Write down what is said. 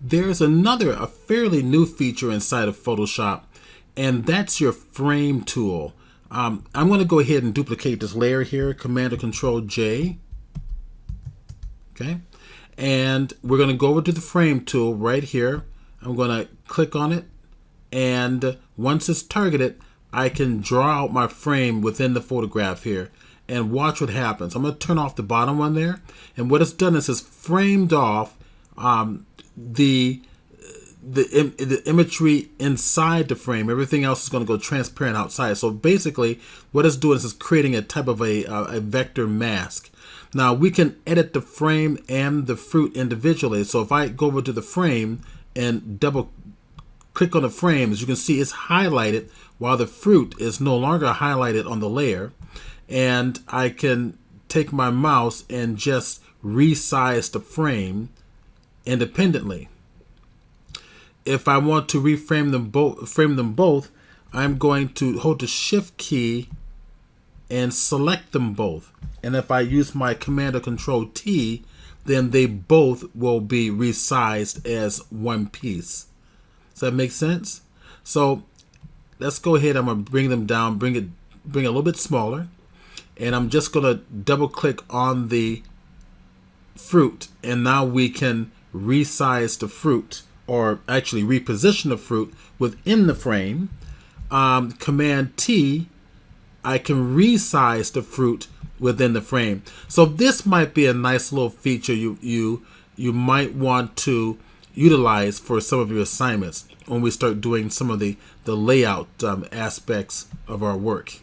There's a fairly new feature inside of Photoshop, and that's your frame tool. I'm going to go ahead and duplicate this layer here, Command or Control J. Okay, and we're going to go over to the frame tool right here. I'm going to click on it, and once it's targeted, I can draw out my frame within the photograph here and watch what happens. I'm going to turn off the bottom one there, and what it's done is it's framed off the imagery inside the frame. Everything else is going to go transparent outside. So basically what it's doing is it's creating a type of a vector mask. Now we can edit the frame and the fruit individually. So if I go over to the frame and double click on the frame, as you can see, it's highlighted while the fruit is no longer highlighted on the layer. And I can take my mouse and just resize the frame independently. If I want to reframe them both, I'm going to hold the Shift key and select them both. And if I use my Command or Control T, then they both will be resized as one piece. Does that make sense? So let's go ahead. I'm going to bring them down, bring it a little bit smaller. And I'm just going to double click on the fruit. And now we can resize the fruit, or actually reposition the fruit within the frame. Command T, I can resize the fruit within the frame. So this might be a nice little feature you might want to utilize for some of your assignments when we start doing some of the layout aspects of our work.